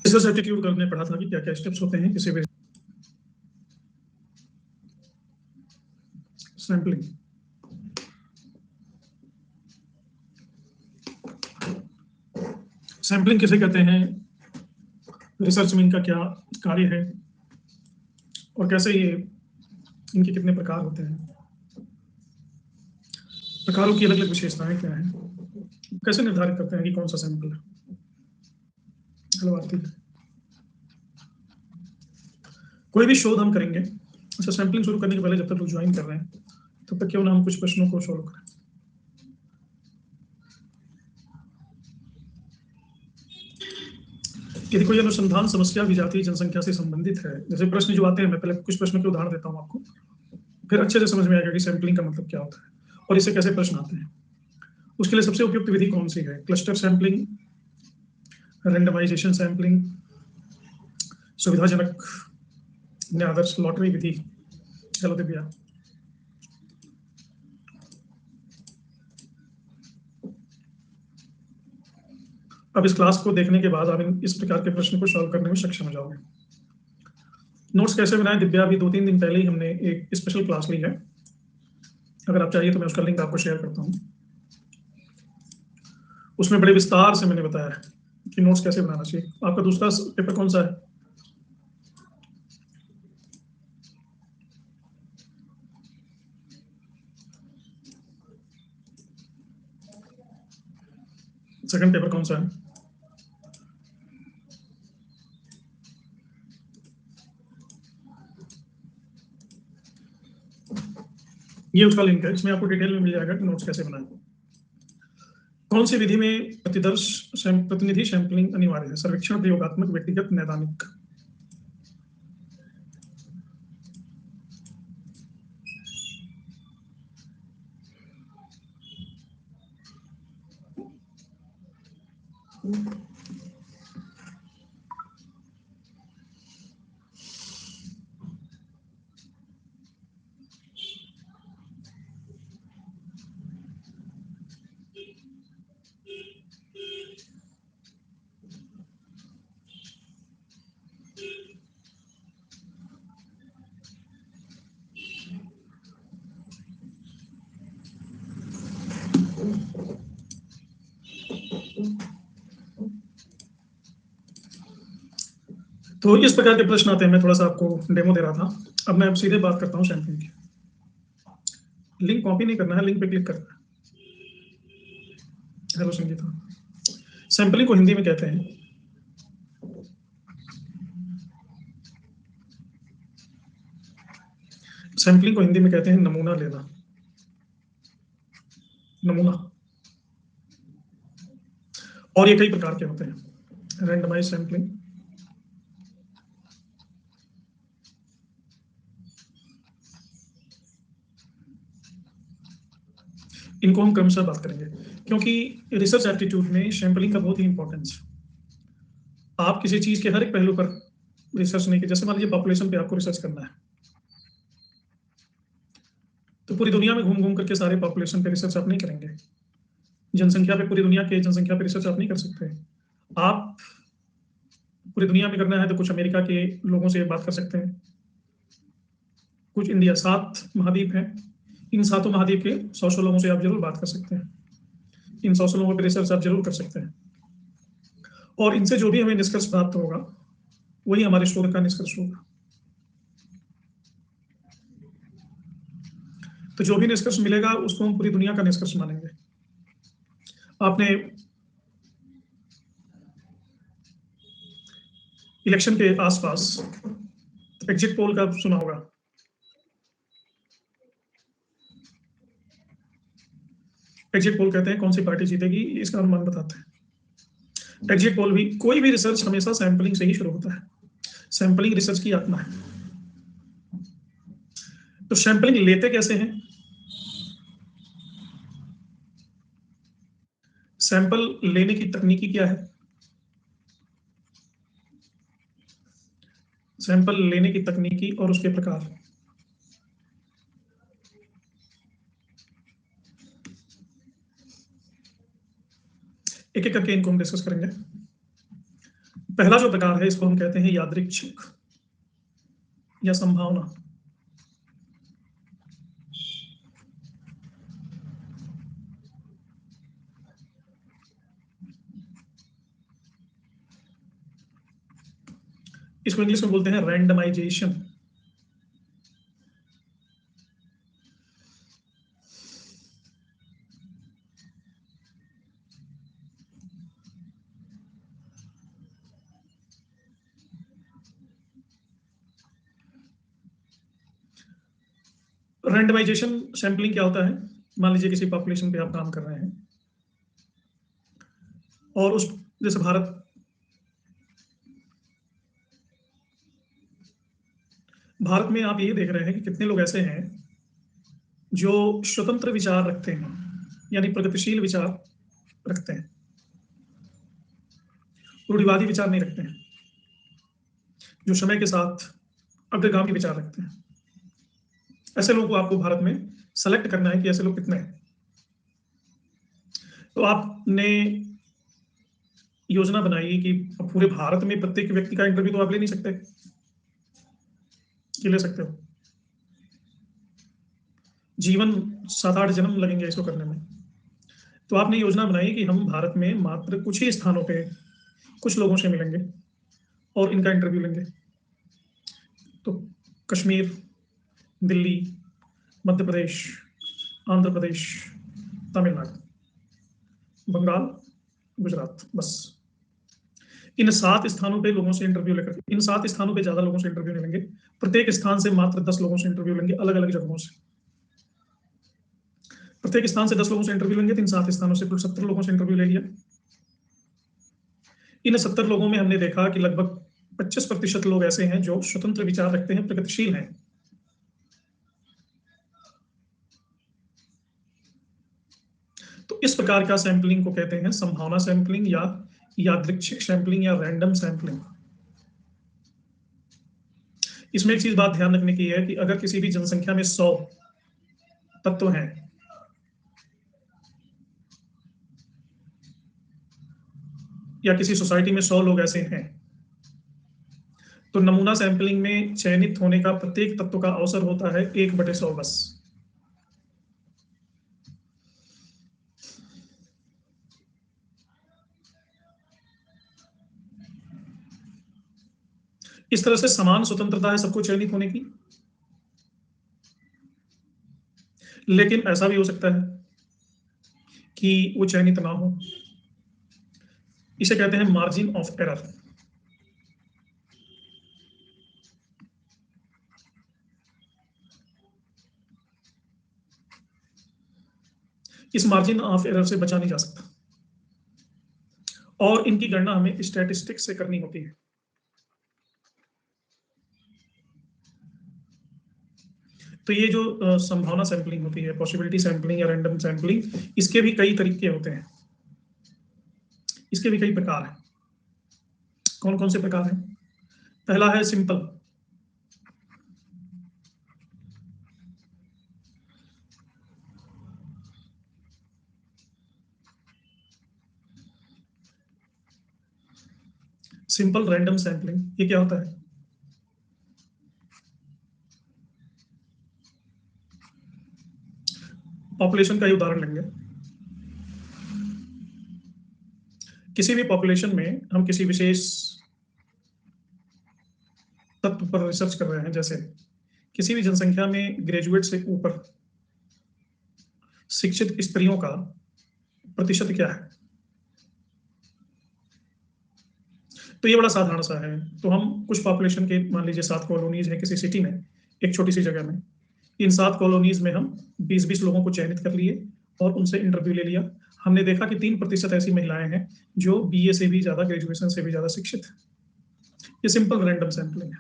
Research aptitude करने पढ़ा था कि क्या क्या स्टेप्स होते हैं किसी भी सैम्पलिंग। सैम्पलिंग किसे कहते हैं, रिसर्च में इनका क्या कार्य है और कैसे ये इनके कितने प्रकार होते हैं, प्रकारों की अलग अलग विशेषताएं क्या हैं, कैसे निर्धारित करते हैं कि कौन सा सैंपल है। हेलो आरती, कोई भी शोध हम करेंगे, अच्छा सैम्पलिंग शुरू करने के पहले जब तक लोग ज्वाइन कर रहे हैं तब तक क्यों ना हम कुछ प्रश्नों को सोल्व करें। यदि कोई अनुसंधान समस्या विजातीय जनसंख्या से संबंधित है, जैसे प्रश्न जो आते हैं, मैं पहले कुछ प्रश्नों के उदाहरण देता हूँ आपको, फिर अच्छे से समझ में आएगा कि सैम्पलिंग का मतलब क्या होता है और इससे कैसे प्रश्न आते हैं। उसके लिए सबसे उपयुक्त विधि कौन सी है, क्लस्टर सैम्पलिंग, रैंडमाइजेशन सैम्पलिंग, सुविधाजनक आदर्श लॉटरी विधि। चलो दिव्या, अब इस क्लास को देखने के बाद आप इस प्रकार के प्रश्न को सॉल्व करने में सक्षम हो जाओगे। नोट्स कैसे बनाएं, दिव्या अभी 2-3 दिन पहले ही हमने एक स्पेशल क्लास ली है, अगर आप चाहिए तो मैं उसका लिंक आपको शेयर करता हूँ। उसमें बड़े विस्तार से मैंने बताया कि नोट्स कैसे बनाना चाहिए। आपका दूसरा पेपर कौन सा है? सेकंड पेपर कौन सा है? ये उसका लिंक है, इसमें आपको डिटेल में मिल जाएगा कि नोट्स कैसे बनाएं। कौन सी विधि में प्रतिनिधि सैंपलिंग अनिवार्य है, सर्वेक्षण, प्रयोगात्मक, व्यक्तिगत, नैदानिक। तो इस प्रकार के प्रश्न आते हैं। मैं थोड़ा सा आपको डेमो दे रहा था, अब मैं सीधे बात करता हूँ सैंपलिंग की। लिंक कॉपी नहीं करना है, लिंक पे क्लिक करना है। हेलो संगीता, सैंपलिंग को हिंदी में कहते हैं, सैंपलिंग को हिंदी में कहते हैं नमूना लेना, नमूना। और ये कई प्रकार के होते हैं, रैंडमाइज सैंपलिंग, इनको हम क्रमशः बात करेंगे क्योंकि रिसर्च एप्टीट्यूड में सैंपलिंग का बहुत ही इंपॉर्टेंस है। आप किसी चीज के हर एक पहलू पर रिसर्च नहीं की, जैसे मान लीजिए पॉपुलेशन पे आपको रिसर्च करना है, तो पूरी दुनिया में घूम घूम करके सारे पॉपुलेशन पे रिसर्च आप नहीं करेंगे। जनसंख्या पे, पूरी दुनिया के जनसंख्या पे रिसर्च आप नहीं कर सकते। आप पूरी दुनिया में करना है तो कुछ अमेरिका के लोगों से बात कर सकते हैं, कुछ इंडिया, 7 महाद्वीप हैं, इन 7 महाद्वीप के 100 लोगों से आप जरूर बात कर सकते हैं, इन 100 लोगों पर रिसर्च आप जरूर कर सकते हैं, और इनसे जो भी हमें निष्कर्ष प्राप्त होगा वही हमारे शोध का निष्कर्ष होगा। तो जो भी निष्कर्ष मिलेगा उसको हम पूरी दुनिया का निष्कर्ष मानेंगे। आपने इलेक्शन के आसपास एग्जिट पोल का सुना होगा, एग्जिट पोल कहते हैं कौन सी पार्टी जीतेगी, इसका अनुमान बताते हैं। एग्जिट पोल भी, कोई भी रिसर्च हमेशा सैंपलिंग से ही शुरू होता है, सैंपलिंग रिसर्च की आत्मा है। तो सैंपलिंग लेते कैसे हैं, सैंपल लेने की तकनीकी क्या है, सैंपल लेने की तकनीकी और उसके प्रकार, एक एक करके इनको हम डिस्कस करेंगे। पहला जो प्रकार है इसको हम कहते हैं यादृच्छिक या संभावना। इसको इंग्लिश में बोलते हैं रैंडमाइजेशन। रैंडमाइजेशन सैंपलिंग क्या होता है? मान लीजिए किसी पॉपुलेशन पे आप काम कर रहे हैं और उस जैसे भारत में आप ये देख रहे हैं कि कितने लोग ऐसे हैं जो स्वतंत्र विचार रखते हैं, यानी प्रगतिशील विचार रखते हैं, रूढ़िवादी विचार नहीं रखते हैं, जो समय के साथ अग्रगामी विचार रखते हैं। ऐसे लोगों को आपको भारत में सेलेक्ट करना है कि ऐसे लोग कितने हैं। तो आपने योजना बनाई कि पूरे भारत में प्रत्येक व्यक्ति का इंटरव्यू तो आप ले नहीं सकते, कि ले सकते हो? जीवन 7-8 जन्म लगेंगे इसको करने में। तो आपने योजना बनाई कि हम भारत में मात्र कुछ ही स्थानों पे कुछ लोगों से मिलेंगे और इनका इंटरव्यू लेंगे। तो कश्मीर, दिल्ली, मध्य प्रदेश, आंध्र प्रदेश, तमिलनाडु, बंगाल, गुजरात, बस इन 7 स्थानों पे लोगों से इंटरव्यू लेकर, इन 7 स्थानों पे ज्यादा लोगों से इंटरव्यू नहीं लेंगे। प्रत्येक स्थान से मात्र 10 लोगों से इंटरव्यू लेंगे, अलग अलग जगहों से। प्रत्येक स्थान से 10 लोगों से इंटरव्यू लेंगे तो इन 7 स्थानों से कुल 70 लोगों से इंटरव्यू ले लिया। इन 70 लोगों में हमने देखा कि लगभग 25% लोग ऐसे हैं जो स्वतंत्र विचार रखते हैं, प्रगतिशील हैं। तो इस प्रकार का सैंपलिंग को कहते हैं संभावना सैंपलिंग या यादृच्छिक सैंपलिंग या रैंडम सैंपलिंग। इसमें एक चीज बात ध्यान रखने की है कि अगर किसी भी जनसंख्या में 100 तत्व हैं या किसी सोसाइटी में 100 लोग ऐसे हैं, तो नमूना सैंपलिंग में चयनित होने का प्रत्येक तत्व का अवसर होता है 1/100 बस। इस तरह से समान स्वतंत्रता है सबको चयनित होने की, लेकिन ऐसा भी हो सकता है कि वो चयनित ना हो। इसे कहते हैं मार्जिन ऑफ एरर। इस मार्जिन ऑफ एरर से बचा नहीं जा सकता और इनकी गणना हमें स्टैटिस्टिक्स से करनी होती है। तो ये जो संभावना सैंपलिंग होती है, पॉसिबिलिटी सैंपलिंग या रैंडम सैंपलिंग, इसके भी कई तरीके होते हैं, इसके भी कई प्रकार हैं। कौन कौन से प्रकार हैं? पहला है सिंपल। सिंपल रैंडम सैंपलिंग ये क्या होता है? पॉपुलेशन का ही उदाहरण लेंगे। किसी भी पॉपुलेशन में हम किसी विशेष तत्व पर रिसर्च कर रहे हैं, जैसे किसी भी जनसंख्या में ग्रेजुएट से ऊपर शिक्षित स्त्रियों का प्रतिशत क्या है। तो ये बड़ा साधारण सा है। तो हम कुछ पॉपुलेशन के, मान लीजिए 7 कॉलोनीज है किसी सिटी में, एक छोटी सी जगह में, इन 7 कॉलोनीज में हम 20-20 लोगों को चयनित कर लिए और उनसे इंटरव्यू ले लिया। हमने देखा कि 3% ऐसी महिलाएं हैं जो BA से भी ज्यादा, ग्रेजुएशन से भी ज्यादा शिक्षित है। ये सिंपल रैंडम सैंपलिंग है।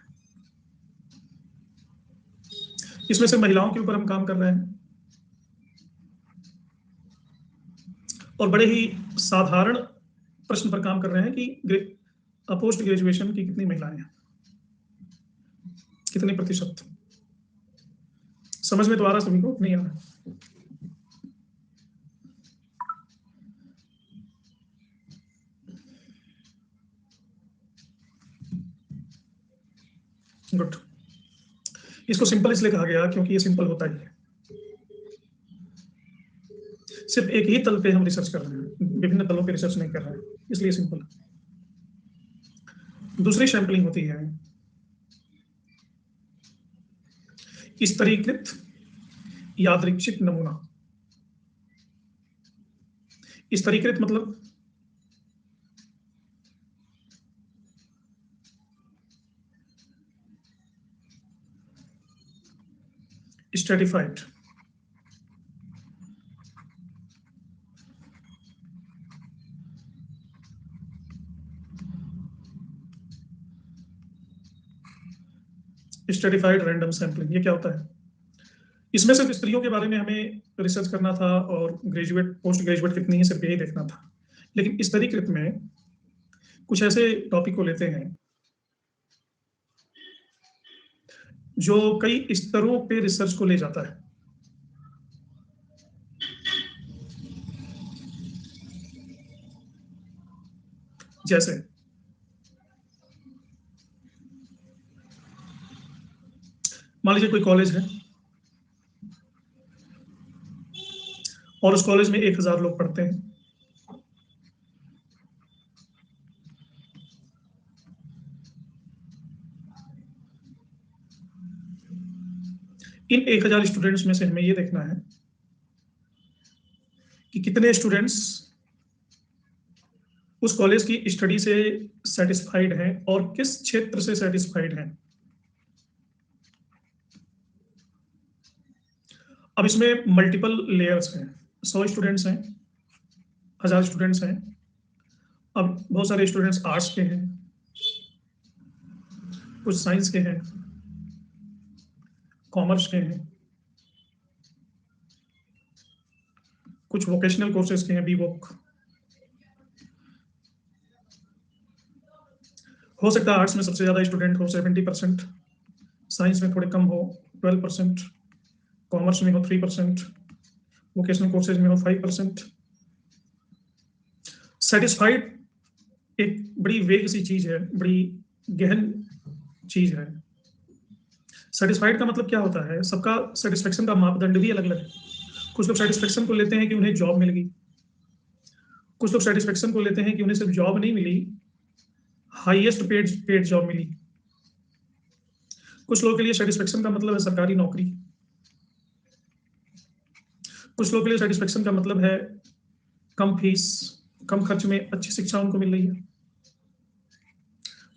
इसमें से महिलाओं के ऊपर हम काम कर रहे हैं और बड़े ही साधारण प्रश्न पर काम कर रहे हैं कि पोस्ट ग्रेजुएशन की कितनी महिलाएं हैं, कितने प्रतिशत। समझ में तो आ रहा सभी को? नहीं आ रहा? गुड। इसको सिंपल इसलिए कहा गया क्योंकि ये सिंपल होता ही है। सिर्फ एक ही तल पे हम रिसर्च कर रहे हैं, विभिन्न तलों पे रिसर्च नहीं कर रहे हैं, इसलिए सिंपल। दूसरी सैंपलिंग होती है स्तरीकृत यादृच्छिक नमूना। स्तरीकृत मतलब स्ट्रेटिफाइड। स्ट्रेटिफाइड रैंडम सैंपलिंग, ये क्या होता है? इसमें सिर्फ स्त्रियों के बारे में हमें रिसर्च करना था और ग्रेजुएट पोस्ट ग्रेजुएट कितनी है सिर्फ यही देखना था। लेकिन स्तरीकृत में कुछ ऐसे टॉपिक को लेते हैं जो कई स्तरों पे रिसर्च को ले जाता है। जैसे मान लीजिए कोई कॉलेज है और उस कॉलेज में 1000 लोग पढ़ते हैं। इन 1000 स्टूडेंट्स में से हमें ये देखना है कि कितने स्टूडेंट्स उस कॉलेज की स्टडी से सेटिस्फाइड हैं और किस क्षेत्र से सेटिस्फाइड हैं। अब इसमें मल्टीपल लेयर्स हैं। 100 स्टूडेंट्स हैं, 1000 स्टूडेंट्स हैं। अब बहुत सारे स्टूडेंट्स आर्ट्स के हैं, कुछ साइंस के हैं, कॉमर्स के हैं, कुछ वोकेशनल कोर्सेज के हैं, बीवोक। हो सकता है आर्ट्स में सबसे ज्यादा स्टूडेंट हो 70%, साइंस में थोड़े कम हो 12%, कॉमर्स में हो 3%, वोकेशनल कोर्सेज में हो 5%। सेटिस्फाइड एक बड़ी वेग सी चीज है, बड़ी गहन चीज है। सेटिस्फाइड का मतलब क्या होता है? सबका सेटिस्फेक्शन का मापदंड भी अलग अलग है। कुछ लोग सेटिस्फेक्शन को लेते हैं कि उन्हें जॉब मिल गई, कुछ लोग सेटिस्फेक्शन को लेते हैं कि उन्हें सिर्फ जॉब नहीं मिली, हाईएस्ट पेड जॉब मिली। कुछ लोगों के लिए सेटिस्फेक्शन का मतलब है सरकारी नौकरी, कुछ लोगों के लिए सेटिस्फेक्शन का मतलब है कम फीस, कम खर्च में अच्छी शिक्षा उनको मिल रही है।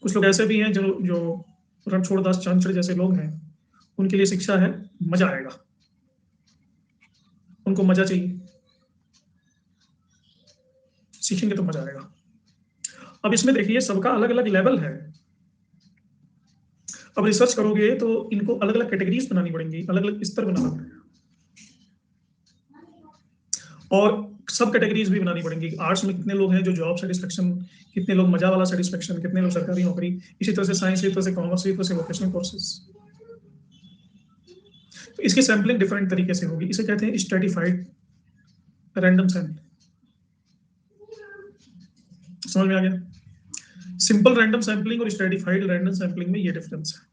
कुछ लोग ऐसे भी हैं जो जो रणछोड़ दास चांचड़ जैसे लोग हैं, उनके लिए शिक्षा है मजा आएगा, उनको मजा चाहिए, सीखेंगे तो मजा आएगा। अब इसमें देखिए सबका अलग अलग लेवल है। अब रिसर्च करोगे तो इनको अलग अलग कैटेगरीज बनानी पड़ेंगी, अलग अलग स्तर बनाना पड़ेगा और सब कैटेगरीज भी बनानी पड़ेंगी। आर्ट्स में कितने लोग हैं जो जॉब सेटिस्फेक्शन, कितने लोग मजा वाला सेटिस्फेक्शन, कितने लोग सरकारी नौकरी। इसी तरह से साइंस, इसी तरह से कॉमर्स, इसी तरह से वोकेशनल कोर्सेज। तो इसकी सैम्पलिंग डिफरेंट तरीके से होगी। इसे कहते हैं स्ट्रेटिफाइड रैंडम सैम्पलिंग। समझ में आ गया? सिंपल रैंडम सैम्पलिंग और स्ट्रेटिफाइड रैंडम सैम्पलिंग में ये डिफरेंस है।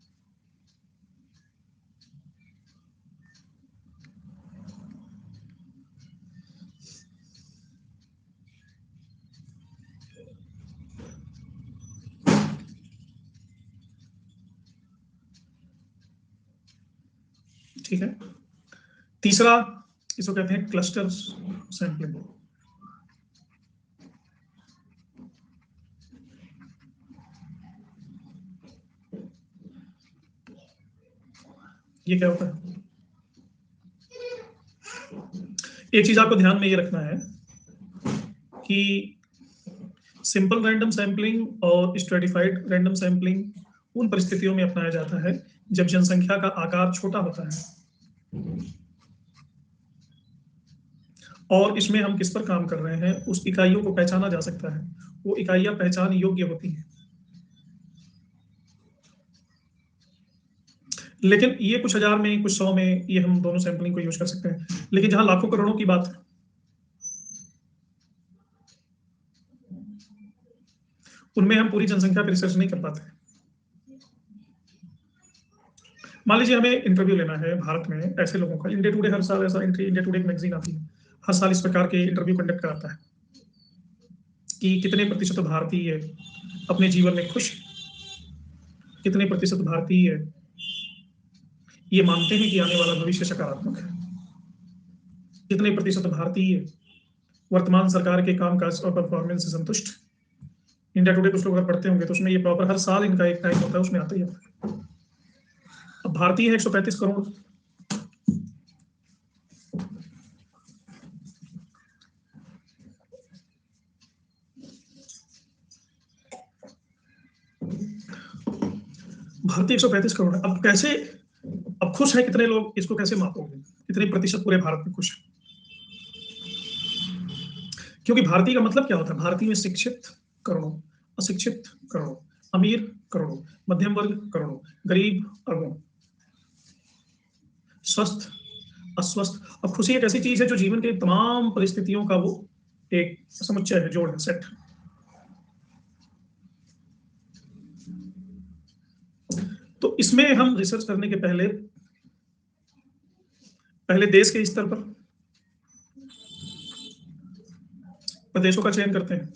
ठीक है। तीसरा, इसको कहते हैं क्लस्टर सैम्पलिंग। ये क्या होता है? एक चीज आपको ध्यान में ये रखना है कि सिंपल रैंडम सैम्पलिंग और स्ट्रेटिफाइड रैंडम सैम्पलिंग उन परिस्थितियों में अपनाया जाता है जब जनसंख्या का आकार छोटा होता है और इसमें हम किस पर काम कर रहे हैं उस इकाइयों को पहचाना जा सकता है, वो इकाइयां पहचान योग्य होती हैं। लेकिन ये कुछ हजार में, कुछ 100 में ये हम दोनों सैंपलिंग को यूज कर सकते हैं। लेकिन जहां लाखों करोड़ों की बात है, उनमें हम पूरी जनसंख्या पर रिसर्च नहीं कर पाते। मान लीजिए हमें इंटरव्यू लेना है भारत में ऐसे लोगों का। इंडिया टुडे हर साल ऐसा इंडिया टुडे एक मैगजीन आती है, हर साल इस प्रकार के इंटरव्यू कंडक्ट कराता है कि कितने प्रतिशत भारतीय अपने जीवन में खुश, कितने प्रतिशत भारतीय ये मानते हैं कि आने वाला भविष्य सकारात्मक है, कितने प्रतिशत भारतीय वर्तमान सरकार के कामकाज और परफॉर्मेंस से संतुष्ट। इंडिया टुडे कुछ लोग अगर पढ़ते होंगे तो उसमें ये प्रॉपर हर साल इनका एक टाइम होता है, उसमें आता ही आता है। अब भारतीय है 135 करोड़, भारतीय 135 करोड़ है। अब कैसे, अब खुश है कितने लोग, इसको कैसे मापोगे, कितने प्रतिशत पूरे भारत में खुश है? क्योंकि भारतीय का मतलब क्या होता है? भारतीय में शिक्षित करोड़ों, अशिक्षित करोड़ों, अमीर करोड़ों, मध्यम वर्ग करोड़ों, गरीब अरबों, स्वस्थ अस्वस्थ। अब खुशी एक ऐसी चीज है जो जीवन के तमाम परिस्थितियों का वो एक समुच्चय है, जोड़ है, सेट। तो इसमें हम रिसर्च करने के पहले पहले देश के स्तर पर प्रदेशों का चयन करते हैं,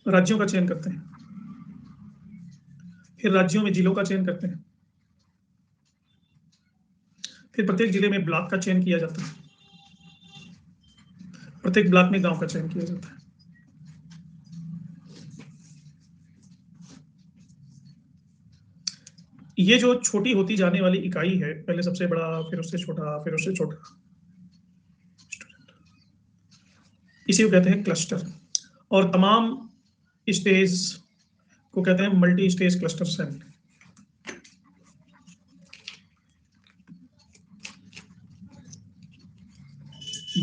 राज्यों का चयन करते हैं, फिर राज्यों में जिलों का चयन करते हैं, फिर प्रत्येक जिले में ब्लॉक का चयन किया जाता है, प्रत्येक ब्लॉक में गांव का चयन किया जाता है। ये जो छोटी होती जाने वाली इकाई है, पहले सबसे बड़ा, फिर उससे छोटा, फिर उससे छोटा, इसी को कहते हैं क्लस्टर। और तमाम स्टेज को कहते हैं multi stage cluster cell.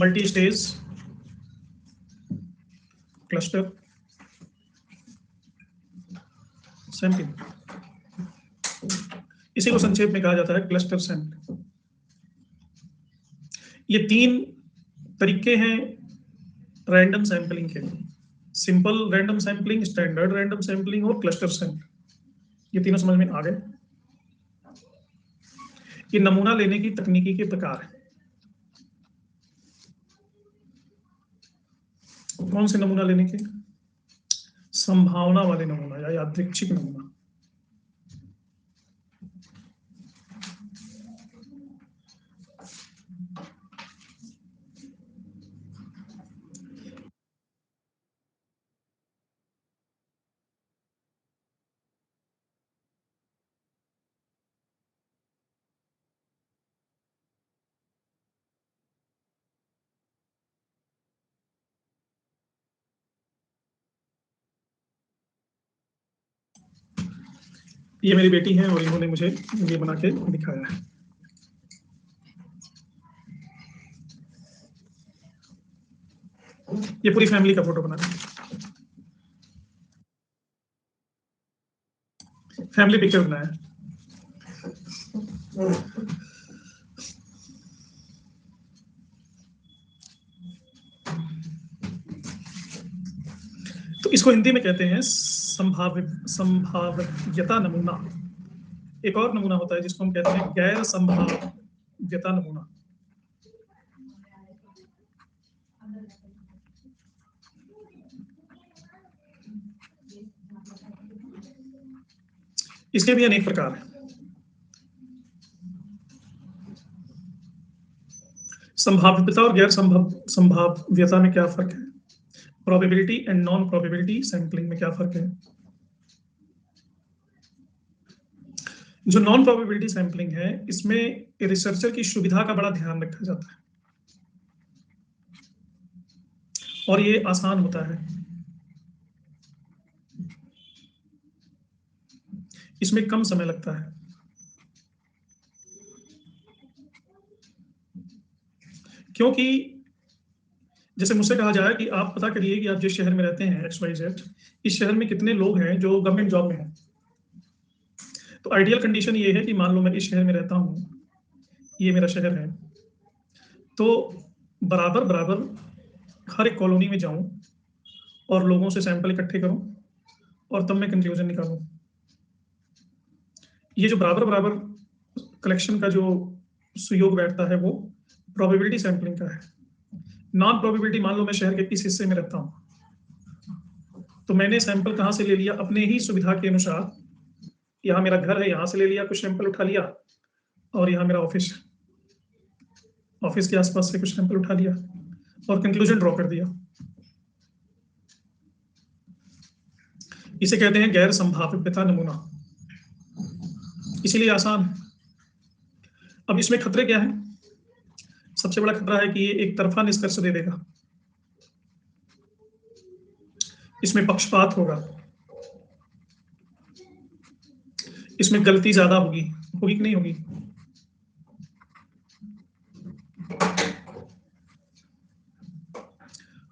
Multi stage cluster sampling, इसी को संक्षेप में कहा जाता है क्लस्टर सैंपलिंग। ये 3 तरीके हैं रैंडम सैंपलिंग के, simple random sampling, standard random sampling और क्लस्टर सैंपलिंग। ये तीनों समझ में आ गए? ये नमूना लेने की तकनीकी के प्रकार है। कौन से नमूना लेने के? संभावना वाले नमूना या यादृच्छिक नमूना। ये मेरी बेटी है और इन्होंने मुझे ये बना के दिखाया है। ये पूरी फैमिली का फोटो बना है, फैमिली पिक्चर बनाया है। तो इसको हिंदी में कहते हैं संभाव्यता नमूना। एक और नमूना होता है जिसको हम कहते हैं गैर संभाव्यता नमूना। इसके भी अनेक प्रकार हैं। संभाव्यता और गैर संभाव्यता में क्या फर्क है? Probability and non probability sampling में क्या फर्क है? जो नॉन प्रोबेबिलिटी सैंपलिंग है, इसमें रिसर्चर की सुविधा का बड़ा ध्यान रखा जाता है और ये आसान होता है। इसमें कम समय लगता है, क्योंकि जैसे मुझसे कहा जाए कि आप पता करिए कि आप जिस शहर में रहते हैं XYZ, इस शहर में कितने लोग हैं जो गवर्नमेंट जॉब में हैं। तो आइडियल कंडीशन ये है कि मान लो मैं इस शहर में रहता हूँ, ये मेरा शहर है, तो बराबर बराबर हर एक कॉलोनी में जाऊं और लोगों से सैंपल इकट्ठे करूं और तब मैं कंक्लूजन निकालूं। ये जो बराबर बराबर कलेक्शन का जो सुयोग बैठता है वो प्रोबेबिलिटी सैंपलिंग का है। नॉन प्रोबेबिलिटी, मान लो मैं शहर के किस हिस्से में रहता हूँ, तो मैंने सैंपल कहाँ से ले लिया, अपने ही सुविधा के अनुसार। यहाँ मेरा घर है, यहाँ से ले लिया, कुछ सैंपल उठा लिया, और यहाँ मेरा ऑफिस, ऑफिस के आसपास से कुछ सैंपल उठा लिया और कंक्लूजन ड्रॉ कर दिया। इसे कहते हैं गैर संभाव्यता नमूना, इसीलिए आसान है। अब इसमें खतरे क्या है? सबसे बड़ा खतरा है कि ये एक तरफा निष्कर्ष दे देगा, इसमें पक्षपात होगा, इसमें गलती ज्यादा होगी। होगी कि नहीं होगी?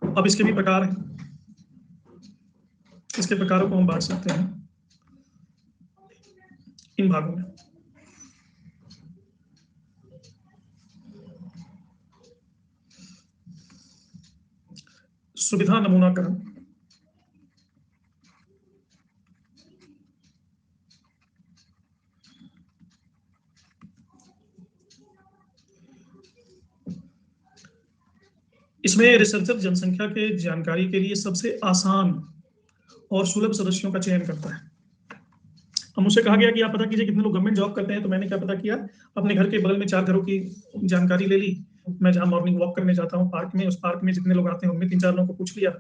अब इसके भी प्रकार हैं, इसके प्रकारों को हम बांट सकते हैं इन भागों में। सुविधा नमूनाकरण, इसमें रिसर्चर जनसंख्या के जानकारी के लिए सबसे आसान और सुलभ सदस्यों का चयन करता है। अब मुझसे कहा गया कि आप पता कीजिए कितने लोग गवर्नमेंट जॉब करते हैं, तो मैंने क्या पता किया, अपने घर के बगल में 4 घरों की जानकारी ले ली। मैं जहाँ मॉर्निंग वॉक करने जाता हूँ पार्क में, उस पार्क में जितने लोग आते हैं उनमें 3-4 लोगों को पूछ लिया।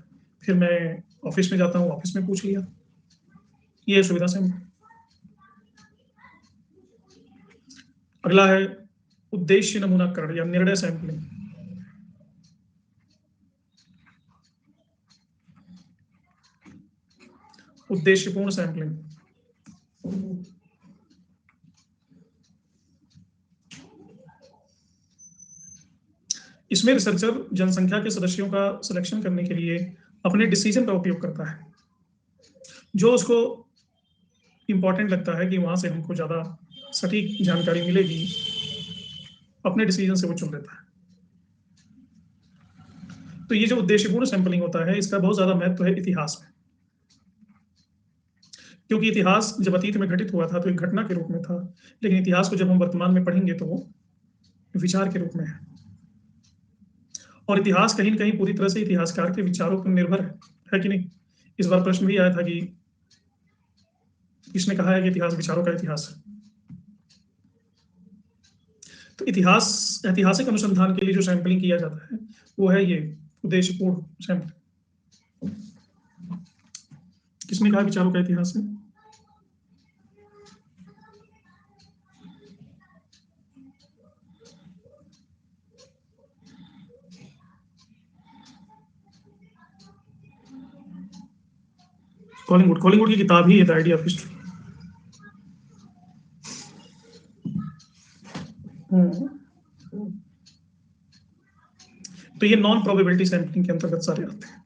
फिर मैं ऑफिस में जाता हूँ, ऑफिस में पूछ लिया। ये सुविधा से। अगला है उद्देश्य नमूनाकरण या निर्णय सैंपलिंग। उद्देश्यपूर्ण सैंपलिंग, इसमें रिसर्चर जनसंख्या के सदस्यों का सिलेक्शन करने के लिए अपने डिसीजन का उपयोग करता है। जो उसको इंपॉर्टेंट लगता है कि वहां से हमको ज्यादा सटीक जानकारी मिलेगी, अपने डिसीजन से वो चुन लेता है। तो ये जो उद्देश्यपूर्ण सैंपलिंग होता है, इसका बहुत ज्यादा महत्व है इतिहास में, क्योंकि इतिहास जब अतीत में घटित हुआ था तो एक घटना के रूप में था, लेकिन इतिहास को जब हम वर्तमान में पढ़ेंगे तो वो विचार के रूप में है। और इतिहास कहीं न कहीं पूरी तरह से इतिहासकार के विचारों पर निर्भर है कि नहीं? इस बार प्रश्न भी आया था कि किसने कहा है कि इतिहास विचारों का इतिहास है। तो इतिहास, ऐतिहासिक अनुसंधान के लिए जो सैंपलिंग किया जाता है वो है ये उद्देश्यपूर्ण सैंपलिंग। किसने कहा विचारों का इतिहास है? कॉलिंगवुड, कॉलिंगवुड की किताब ही है द आइडिया ऑफ हिस्ट्री। तो ये नॉन प्रोबेबिलिटी सैंपलिंग के अंतर्गत सारे आते हैं।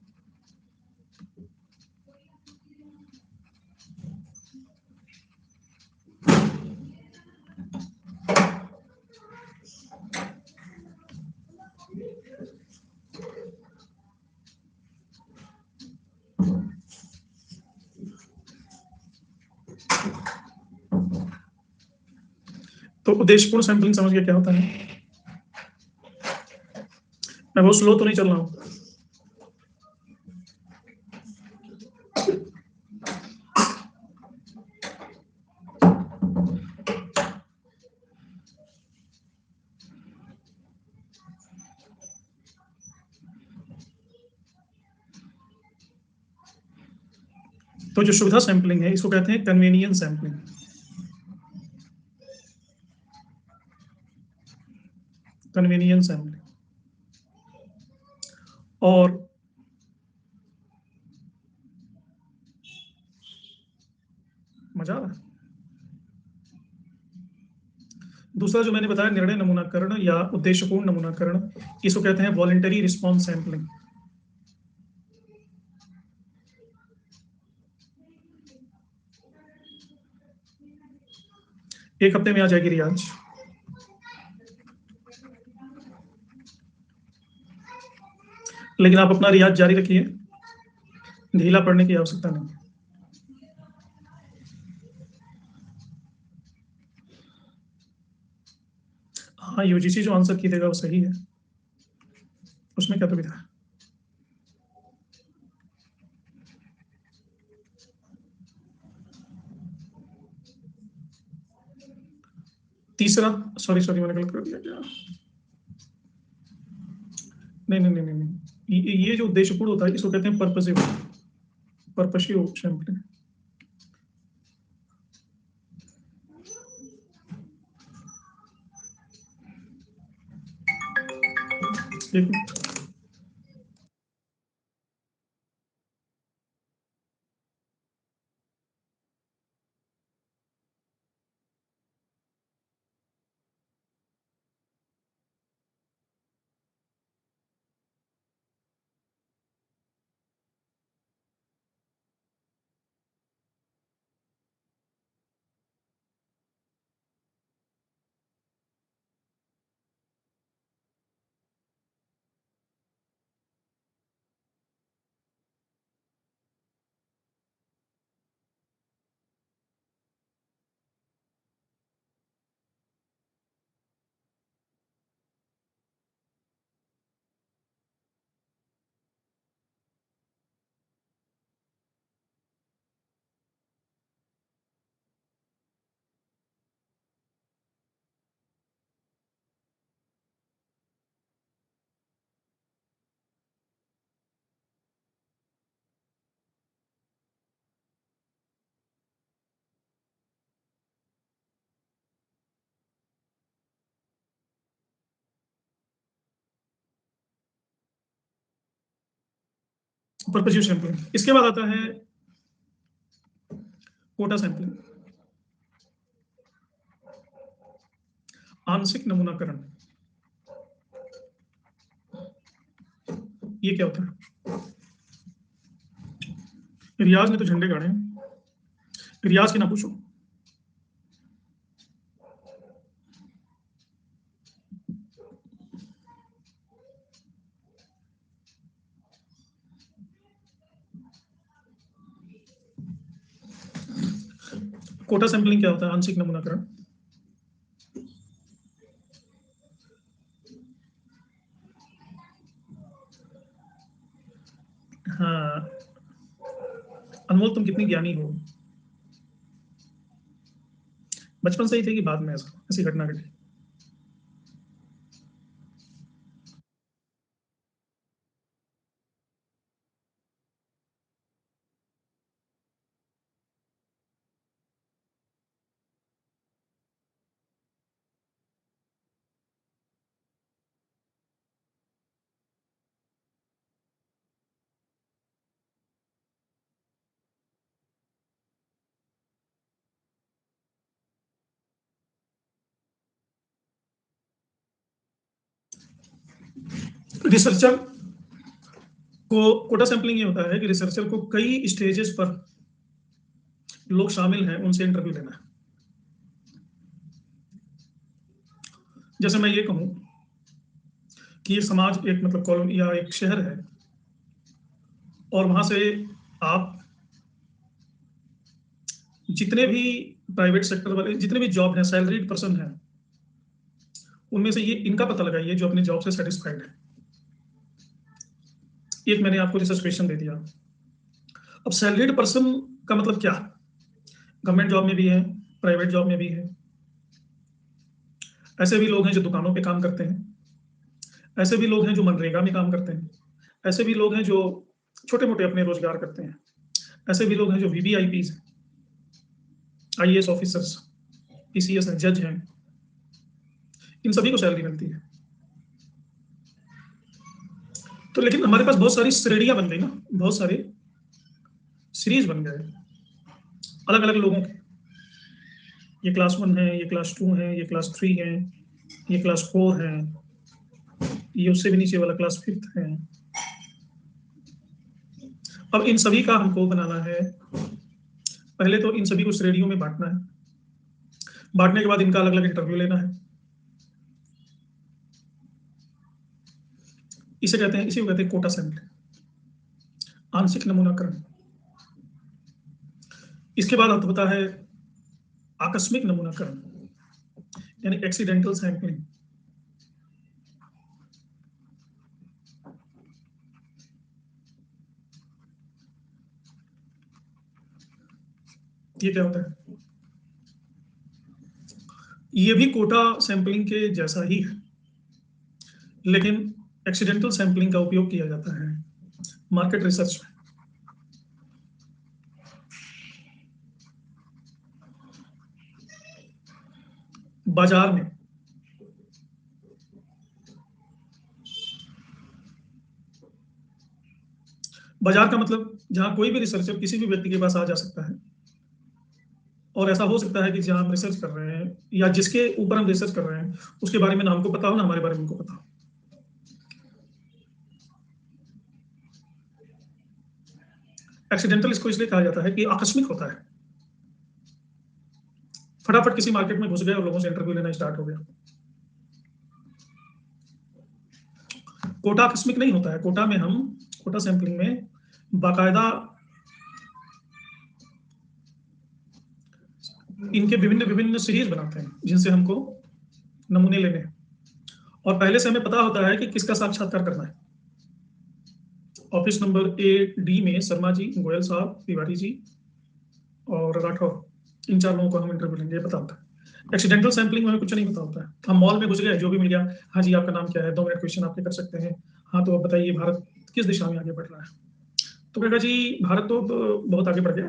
तो उद्देश्यपूर्ण सैंपलिंग समझ गया क्या होता है? मैं बहुत स्लो तो नहीं चल रहा हूँ? तो जो सुविधा सैंपलिंग है इसको कहते हैं कन्वीनियंस सैंपलिंग। Convenience sampling. और मजा आ रहा है? दूसरा जो मैंने बताया निर्णय नमूनाकरण या उद्देश्यपूर्ण नमूनाकरण, इसको कहते हैं वॉलंटरी रिस्पॉन्स सैंपलिंग। एक हफ्ते में आ जाएगी रियाज। लेकिन आप अपना रियाज जारी रखिए, ढीला पड़ने की आवश्यकता नहीं है। हाँ, यूजीसी जो आंसर की देगा वो सही है, उसमें क्या दुविधा है। तीसरा, सॉरी मैंने गलत कर दिया क्या? नहीं, ये जो उद्देश्यपूर्ण होता है इसको कहते हैं पर्पसिव सैंपलिंग। एक मिनट। Purposive sampling. इसके बाद आता है कोटा सैंपलिंग, आंशिक नमूनाकरण। ये क्या होता है? रियाज ने तो झंडे गाड़े हैं, रियाज के ना पूछो। कोटा सैंपलिंग क्या होता है? आंशिक नमूनाकरण। हाँ, अनमोल तुम कितनी ज्ञानी हो। बचपन से ही थे कि बाद में ऐसी घटना घटी? रिसर्चर को कोटा सैंपलिंग ये होता है कि रिसर्चर को कई स्टेजेस पर लोग शामिल हैं उनसे इंटरव्यू लेना है। जैसे मैं ये कहूं कि एक समाज, एक मतलब कॉलोनी या एक शहर है, और वहां से आप जितने भी प्राइवेट सेक्टर वाले जितने भी जॉब हैं, सैलरीड पर्सन हैं, उनमें से ये इनका पता लगाइए जो अपने जॉब से सेटिस्फाइड है। एक मैंने आपको रिसर्च क्वेश्चन दे दिया। अब सैलरीड पर्सन का मतलब क्या? गवर्नमेंट जॉब में भी है, प्राइवेट जॉब में भी है। ऐसे भी लोग हैं जो दुकानों पे काम करते हैं, ऐसे भी लोग हैं जो मनरेगा में काम करते हैं, ऐसे भी लोग हैं जो छोटे मोटे अपने रोजगार करते हैं, ऐसे भी लोग हैं जो वीवीआईपीज, आईएएस ऑफिसर्स, पीसीएस हैं, जज हैं। इन सभी को सैलरी मिलती है। तो लेकिन हमारे पास बहुत सारी श्रेणियां बन गई ना, बहुत सारे सीरीज बन गए अलग अलग लोगों के। ये क्लास 1 है, ये क्लास 2 है, ये क्लास 3 है, ये क्लास 4 है, ये उससे भी नीचे वाला क्लास 5 है। अब इन सभी का हमको बनाना है, पहले तो इन सभी को श्रेणियों में बांटना है। बांटने के बाद इनका अलग अलग इंटरव्यू लेना है। इसी को कहते हैं कोटा सैंपलिंग, आंशिक नमूनाकरण। इसके बाद होता है आकस्मिक नमूनाकरण, यानी एक्सीडेंटल सैंपलिंग। ये क्या होता है? ये भी कोटा सैंपलिंग के जैसा ही है, लेकिन एक्सीडेंटल सैंपलिंग का उपयोग किया जाता है मार्केट रिसर्च में। बाजार में, बाजार का मतलब जहां कोई भी रिसर्चर किसी भी व्यक्ति के पास आ जा सकता है, और ऐसा हो सकता है कि जहां हम रिसर्च कर रहे हैं या जिसके ऊपर हम रिसर्च कर रहे हैं उसके बारे में ना हमको पता हो, ना हमारे बारे में उनको पता हो। एक्सीडेंटल इसको इसलिए कहा जाता है कि आकस्मिक होता है, फटाफट किसी मार्केट में घुस गए और लोगों से इंटरव्यू लेना स्टार्ट हो गया। कोटा आकस्मिक नहीं होता है। कोटा सैंपलिंग में बाकायदा इनके विभिन्न विभिन्न सीरीज बनाते हैं जिनसे हमको नमूने लेने हैं, और पहले से हमें पता होता है कि किसका साक्षात्कार करना है। ऑफिस नंबर A D में शर्मा जी, गोयल साहब, तिवारी जी और राठौर, इन 4 लोगों को हम इंटरव्यू लेंगे, ये पता होता है। एक्सीडेंटल सैंपलिंग में हमें कुछ नहीं पता होता है। हम मॉल में घुस गए, जो भी मिल गया, हाँ जी आपका नाम क्या है, 2 मिनट क्वेश्चन आपके कर सकते हैं, हाँ तो आप बताइए भारत किस दिशा में आगे बढ़ रहा है। तो कहेगा जी भारत तो बहुत आगे बढ़ गया।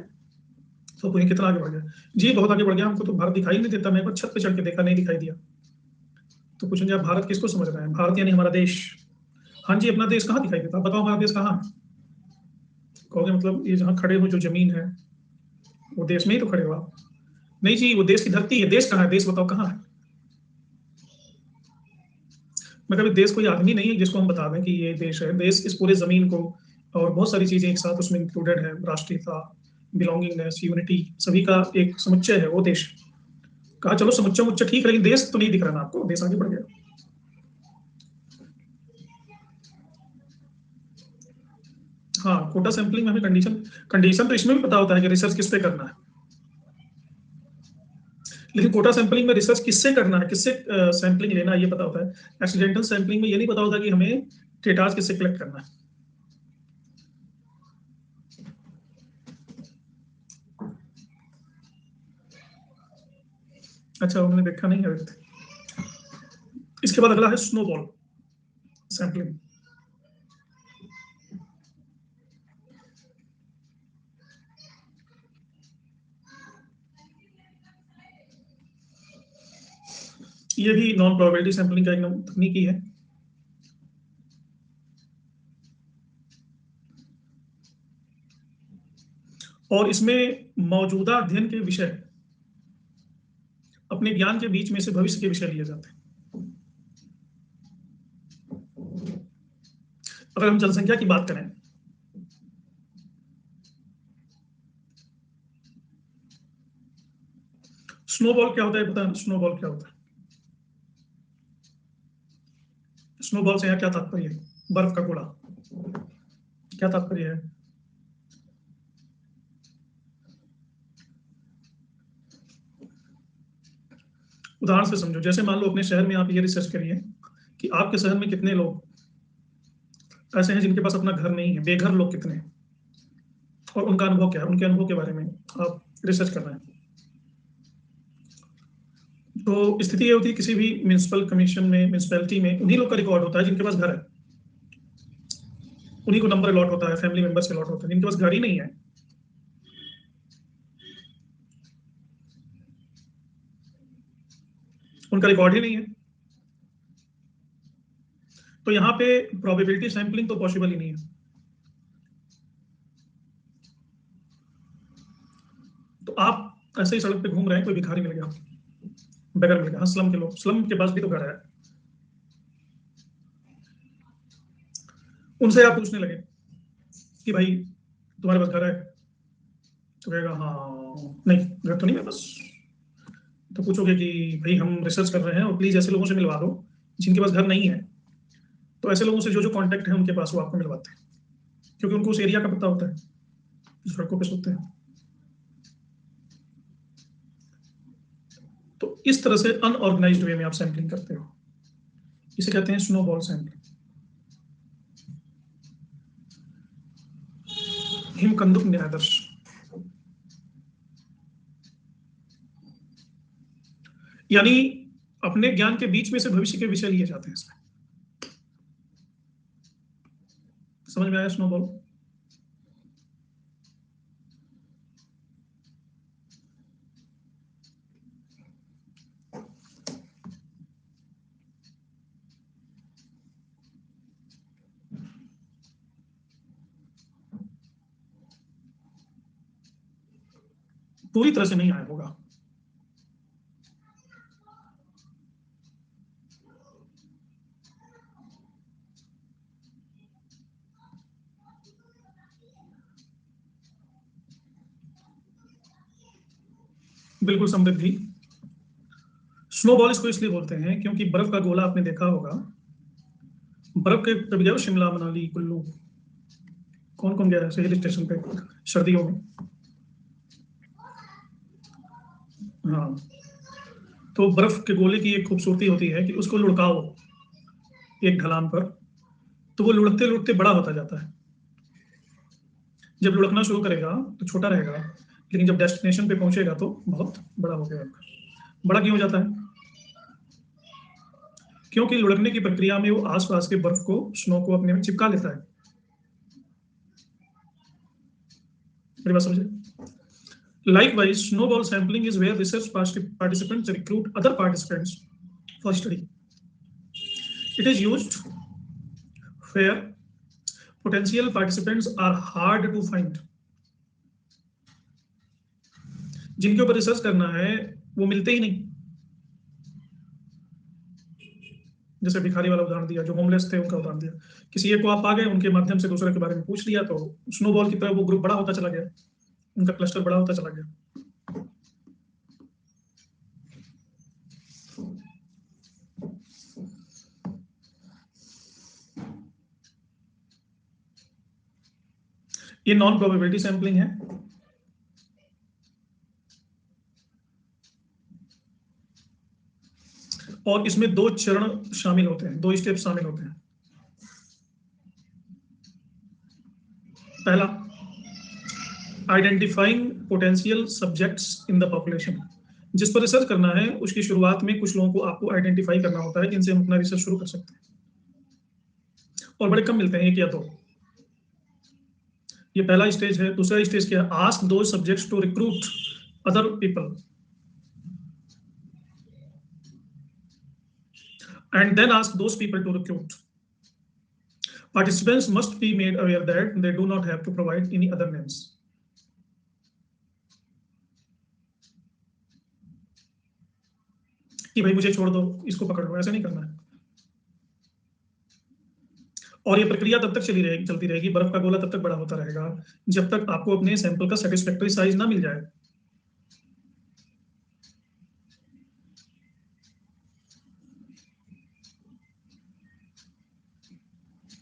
तो कोई कितना आगे बढ़ गया? जी बहुत आगे बढ़ गया, हमको तो भारत दिखाई नहीं देता, मैं एक बार छत पे चढ़ के देखा, नहीं दिखाई दिया। तो पूछेंगे आप भारत किसको समझ रहे हैं? भारत यानी हमारा देश। हाँ जी अपना देश कहाँ दिखाई देता, बताओ हमारा देश कहाँ है? कहोगे मतलब ये जहाँ खड़े हो जो जमीन है वो देश में ही तो खड़े हो आप। नहीं जी वो देश की धरती है, देश कहाँ है, देश बताओ कहाँ है? मैं कभी देश कोई आदमी नहीं है जिसको हम बता दें कि ये देश है। देश इस पूरे जमीन को और बहुत सारी चीजें एक साथ उसमें इंक्लूडेड है, राष्ट्रीयता, बिलोंगिंगनेस, यूनिटी, सभी का एक समुच्चय है वो देश। कहा चलो समुच्चय मुच्चय ठीक है, लेकिन देश तो नहीं दिख रहा ना आपको, देश आगे बढ़ गया। हाँ कोटा सैंपलिंग में हमें कंडीशन कंडीशन तो इसमें भी पता होता है कि रिसर्च किस पे करना है, लेकिन कोटा सैंपलिंग में रिसर्च किससे करना है, किससे सैंपलिंग लेना है ये पता होता है। एक्सीडेंटल सैंपलिंग में ये नहीं पता होता कि हमें डेटा किससे कलेक्ट करना है। अच्छा उन्होंने देखा नहीं है अभी तक। इसके बाद अगला है स्नोबॉल सैंपलिंग। ये भी नॉन प्रोबेबिलिटी सैंपलिंग का एक तकनीक ही है। और इसमें मौजूदा अध्ययन के विषय अपने ज्ञान के बीच में से भविष्य के विषय लिए जाते हैं। अगर हम जनसंख्या की बात करें, स्नोबॉल क्या होता है पता है? स्नोबॉल क्या होता है? स्नोबॉल से यहाँ क्या तात्पर्य है? बर्फ का गोला, क्या तात्पर्य है? उदाहरण से समझो, जैसे मान लो अपने शहर में आप ये रिसर्च करिए कि आपके शहर में कितने लोग ऐसे हैं जिनके पास अपना घर नहीं है, बेघर लोग कितने हैं, और उनका अनुभव क्या है, उनके अनुभव के बारे में आप रिसर्च कर रहे हैं। तो स्थिति ये होती है किसी भी म्यूनिसिपल कमीशन में, म्यूनिसिपैलिटी में उन्हीं लोग का रिकॉर्ड होता है जिनके पास घर है, उन्हीं को नंबर अलॉट होता है, फैमिली मेंबर्स अलॉट होता है। जिनके पास घर ही नहीं है उनका रिकॉर्ड ही नहीं है। तो यहाँ पे प्रोबेबिलिटी सैंपलिंग तो पॉसिबल ही नहीं है। तो आप ऐसे ही सड़क पे घूम रहे हैं, कोई भिखारी मिल गया, बेगर मिल गया, हाँ स्लम के लोग, स्लम के पास भी तो घर है, उनसे आप पूछने लगे कि भाई तुम्हारे पास घर है? तो कहेगा हाँ नहीं घर तो नहीं मेरे पास। तो पूछोगे कि भाई हम रिसर्च कर रहे हैं और प्लीज ऐसे लोगों से मिलवा दो जिनके पास घर नहीं है। तो ऐसे लोगों से जो जो कॉन्टैक्ट है उनके पास वो आपको मिलवाते हैं, क्योंकि उनको उस एरिया का पता होता है, सड़कों पे सोते हैं। तो इस तरह से अनऑर्गेनाइज्ड वे में आप सैंपलिंग करते हो, इसे कहते हैं स्नोबॉल सैंपलिंग। हिमकंदुक न्यायादर्श, यानी अपने ज्ञान के बीच में से भविष्य के विषय लिए जाते हैं इसमें। समझ में आया स्नोबॉल? पूरी तरह से नहीं आया होगा। बिल्कुल समृद्धि। स्नोबॉल इसको इसलिए बोलते हैं क्योंकि बर्फ का गोला आपने देखा होगा, बर्फ के कभी गए शिमला, मनाली, कुल्लू? कौन कौन गया है हिल स्टेशन पे सर्दियों में? हाँ, तो बर्फ के गोले की एक खूबसूरती होती है कि उसको लुढ़काओ एक ढलान पर, तो वो लुढ़कते लुढ़कते बड़ा होता जाता है। जब लुढ़कना शुरू करेगा तो छोटा रहेगा, लेकिन जब डेस्टिनेशन पे पहुंचेगा तो बहुत बड़ा हो गया। बड़ा क्यों हो जाता है? क्योंकि लुढ़कने की प्रक्रिया में वो आसपास के बर्फ को, स्नो को अपने में चिपका लेता है। मेरी बात समझे? Likewise, snowball sampling is where research participants recruit other participants for study. It is used where potential participants are hard to find. जिनके ऊपर रिसर्च करना है वो मिलते ही नहीं। जैसे भिखारी वाला उदाहरण दिया, जो होमलेस थे उनका उदाहरण दिया, किसी एक को आप आ गए, उनके माध्यम से दूसरे के बारे में पूछ लिया, तो स्नोबॉल की तरह वो ग्रुप बड़ा होता चला गया, उनका क्लस्टर बड़ा होता चला गया। ये नॉन प्रोबेबिलिटी सैंपलिंग है। और इसमें दो चरण शामिल होते हैं, दो स्टेप शामिल होते हैं। पहला, identifying potential subjects in the population. जिस पर रिसर्च करना है उसकी शुरुआत में कुछ लोगों को आपको आइडेंटिफाई करना होता है जिनसे हम अपना रिसर्च शुरू कर सकते हैं, और बड़े कम मिलते हैं, एक या दो। ये पहला स्टेज है। दूसरा स्टेज क्या है? Ask two subjects to recruit other people and then ask those people to recruit. Participants must be made aware that they do not have to provide any other names. कि भाई मुझे छोड़ दो, इसको पकड़ लो, ऐसा नहीं करना है। और ये प्रक्रिया तब तक चलती रहेगी, बर्फ का गोला तब तक बड़ा होता रहेगा जब तक आपको अपने सैंपल का सेटिस्फैक्टरी साइज ना मिल जाए।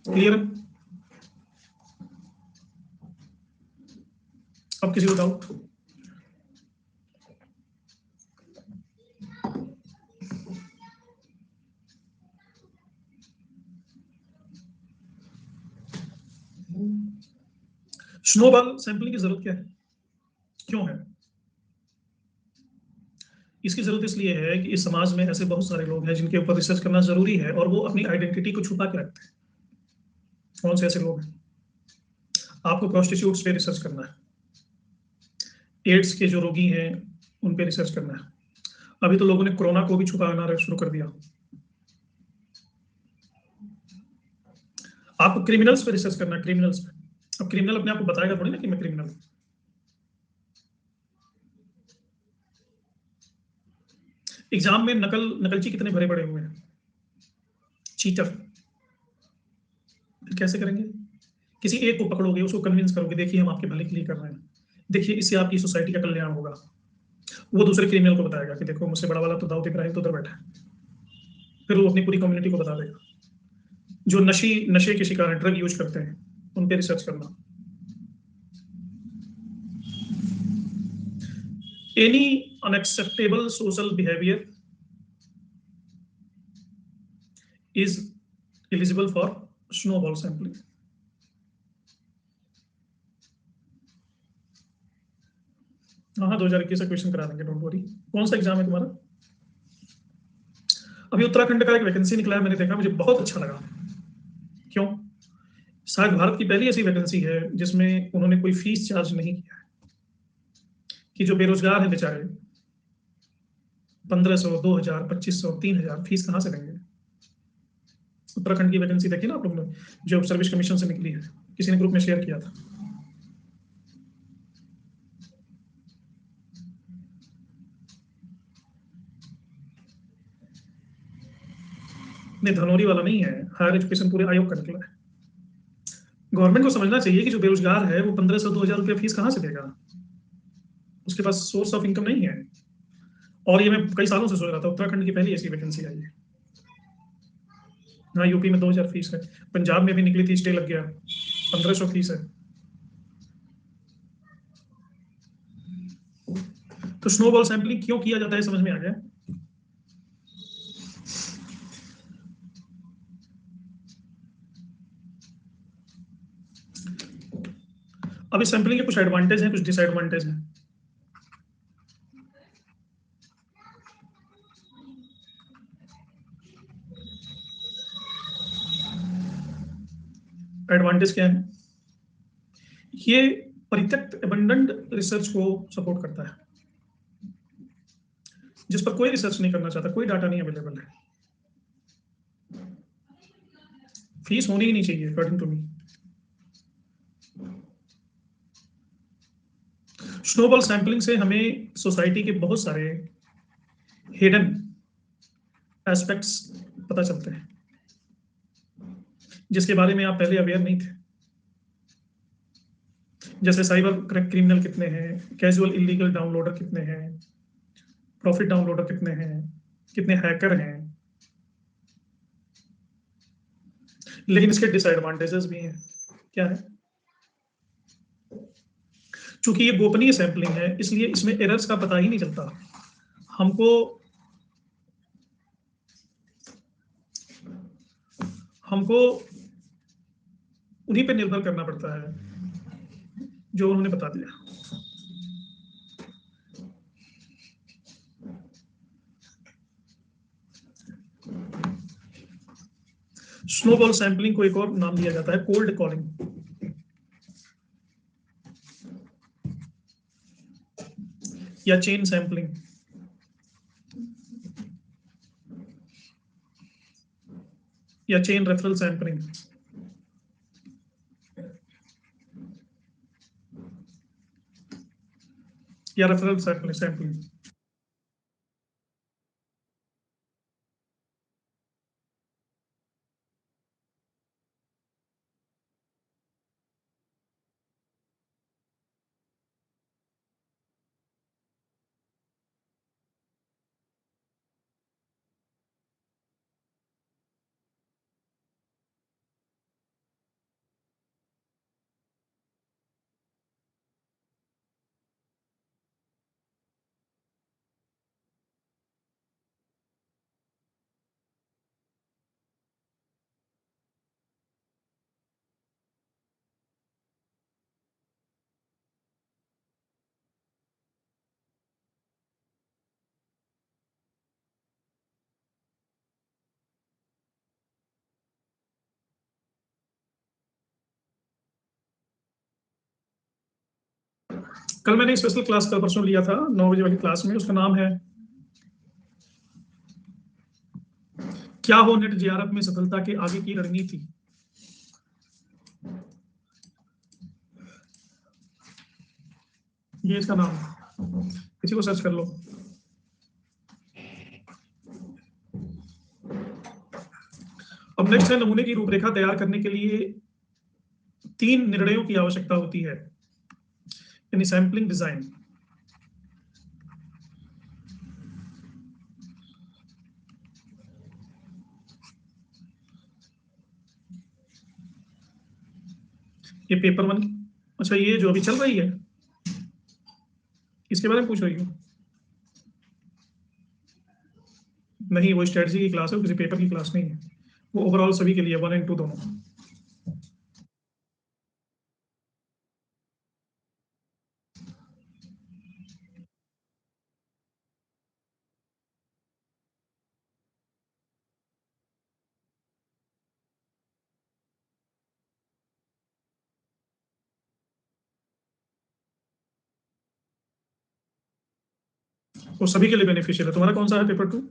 क्लियर? अब किसी को डाउट? स्नोबॉल सैंपलिंग की जरूरत क्या है, क्यों है? इसकी जरूरत इसलिए है कि इस समाज में ऐसे बहुत सारे लोग हैं जिनके ऊपर रिसर्च करना जरूरी है और वो अपनी आइडेंटिटी को छुपा के रखते हैं। कौन से ऐसे लोग हैं? आपको प्रोस्टिट्यूट्स पे रिसर्च करना है, एड्स के जो रोगी हैं उन पे रिसर्च करना है। अभी तो लोगों ने कोरोना को भी छुपाना शुरू कर दिया। आपको क्रिमिनल्स पे रिसर्च करना है, क्रिमिनल्स पे। अब क्रिमिनल अपने आप को बताएगा थोड़ी ना कि मैं क्रिमिनल हूं। एग्जाम में नकलची कितने भरे पड़े हुए हैं, चीटर। कैसे करेंगे? किसी एक को पकड़ोगे, उसको कन्विंस करोगे, देखिए हम आपके भले के लिए कर रहे हैं, देखिए इससे आपकी सोसाइटी का कल्याण होगा। वो दूसरे क्रिमिनल को बताएगा कि देखो मुझसे बड़ा वाला तो दाऊद इब्राहिम तो उधर बैठा है। फिर वो अपनी पूरी कम्युनिटी को बता देगा। जो नशे के शिकार हैं, ड्रग यूज करते हैं, उन पे रिसर्च करना। Any unacceptable social behaviour is eligible for snowball sampling. हाँ 2021 से क्वेश्चन करा देंगे, डोंट वरी। कौन सा एग्जाम है तुम्हारा? अभी उत्तराखंड का एक वैकेंसी निकला है, मैंने देखा, मुझे बहुत अच्छा लगा। क्यों? शायद भारत की पहली ऐसी वैकेंसी है जिसमें उन्होंने कोई फीस चार्ज नहीं किया है, कि जो बेरोजगार हैं बेचारे 1500, 2000, 2500, 3000 फीस कहाँ से देंगे। उत्तराखंड की वैकेंसी देखी ना आप लोगों ने, जो सर्विस कमीशन से निकली है, किसी ने ग्रुप में शेयर किया था। नहीं, धनौरी वाला नहीं है, हायर एजुकेशन पूरे आयोग का निकला है। गवर्नमेंट को समझना चाहिए कि जो बेरोजगार है वो 1500, 2000 रुपया फीस कहाँ से देगा, उसके पास सोर्स ऑफ इनकम नहीं है। और ये मैं कई सालों से सोच रहा था, उत्तराखंड की पहली ऐसी वैकेंसी आई है। हाँ, यूपी में 2000 फीस है, पंजाब में भी निकली थी, स्टे लग गया, 1500 फीस है। तो स्नोबॉल सैंपलिंग क्यों किया जाता है समझ में आ गया। अब इस सैंपलिंग के कुछ एडवांटेज हैं, कुछ डिसएडवांटेज हैं। एडवांटेज क्या है? ये परित्यक्त एबंडेंट रिसर्च को सपोर्ट करता है, जिस पर कोई रिसर्च नहीं करना चाहता, कोई डाटा नहीं अवेलेबल है। फीस होनी ही नहीं चाहिए according to me. Snowball sampling से हमें सोसाइटी के बहुत सारे हिडन एस्पेक्ट्स पता चलते हैं, जिसके बारे में आप पहले अवेयर नहीं थे। जैसे साइबर क्रिमिनल कितने हैं, कैजुअल इलीगल डाउनलोडर कितने हैं, प्रॉफिट डाउनलोडर कितने हैं, कितने हैकर हैं। लेकिन इसके डिसएडवांटेजेस भी हैं। क्या है? चूंकि ये गोपनीय सैंपलिंग है, इसलिए इसमें एरर्स का पता ही नहीं चलता। हमको हमको उन्हीं पे निर्भर करना पड़ता है जो उन्होंने बता दिया। स्नोबॉल सैंपलिंग को एक और नाम दिया जाता है कोल्ड कॉलिंग, या चेन सैंपलिंग, या चेन रेफरल सैंपलिंग, या रेफरल सैंपलिंग। कल मैंने स्पेशल क्लास कल परसों लिया था 9 बजे वाली क्लास में, उसका नाम है क्या हो नेट जेआरएफ में सफलता के आगे की रणनीति। ये इसका नाम है, किसी को सर्च कर लो। अब नेक्स्ट है, नमूने की रूपरेखा तैयार करने के लिए 3 निर्णयों की आवश्यकता होती है, यानी सैंपलिंग डिजाइन। ये पेपर 1। अच्छा, ये जो अभी चल रही है इसके बारे में पूछ रही हूँ? नहीं, वो स्ट्रेटजी की क्लास है, किसी पेपर की क्लास नहीं है। वो ओवरऑल सभी के लिए 1 और 2 दोनों। वो सभी के लिए बेनिफिशियल है। तुम्हारा कौन सा है पेपर 2?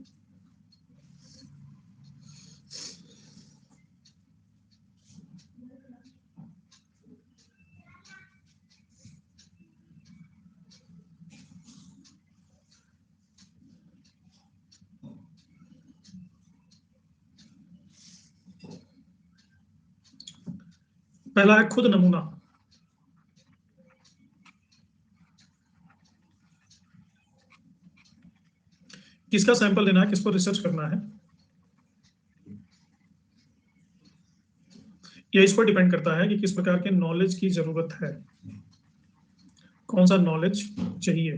पहला है खुद नमूना। किसका सैंपल लेना है, किसको रिसर्च करना है, यह इस पर डिपेंड करता है कि किस प्रकार के नॉलेज की जरूरत है, कौन सा नॉलेज चाहिए।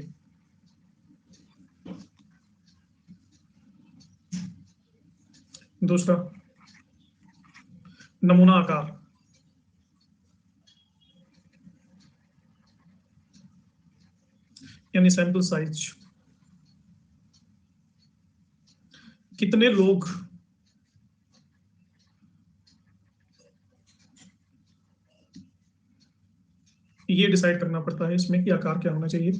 दूसरा, नमूना आकार। यानी सैंपल साइज। कितने लोग ये डिसाइड करना पड़ता है इसमें कि आकार क्या होना चाहिए,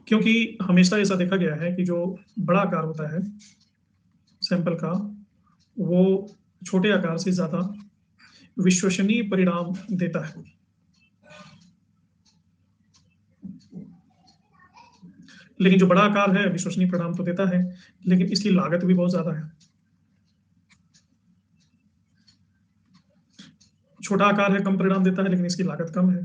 क्योंकि हमेशा ऐसा देखा गया है कि जो बड़ा आकार होता है सैंपल का, वो छोटे आकार से ज्यादा विश्वसनीय परिणाम देता है। लेकिन जो बड़ा आकार है विश्वसनीय परिणाम तो देता है, लेकिन इसकी लागत भी बहुत ज्यादा है। छोटा आकार है, कम परिणाम देता है, लेकिन इसकी लागत कम है।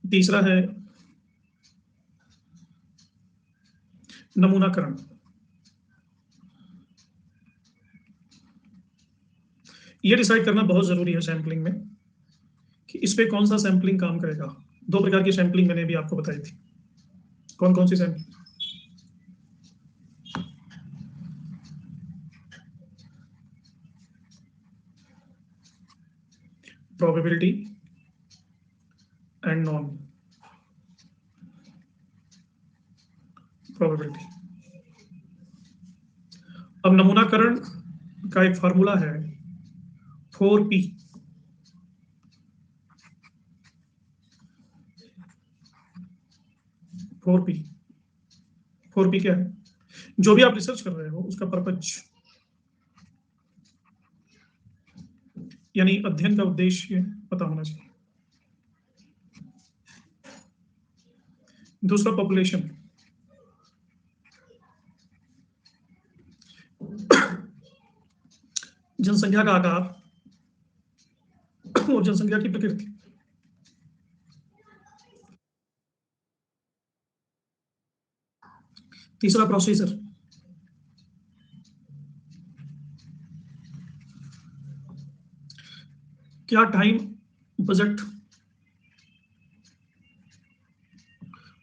तीसरा है नमूनाकरण। ये डिसाइड करना बहुत जरूरी है सैंपलिंग में कि इस पे कौन सा सैंपलिंग काम करेगा। दो प्रकार की सैंपलिंग मैंने भी आपको बताई थी। कौन कौन सी sampling? Probability and non probability. अब नमूनाकरण का एक फॉर्मूला है 4P। 4P। 4P क्या है? जो भी आप रिसर्च कर रहे हो उसका पर्पज, यानी अध्ययन का उद्देश्य पता होना चाहिए। दूसरा पॉपुलेशन, जनसंख्या का आकार और जनसंख्या की प्रकृति। तीसरा प्रोसीजर, क्या टाइम, बजट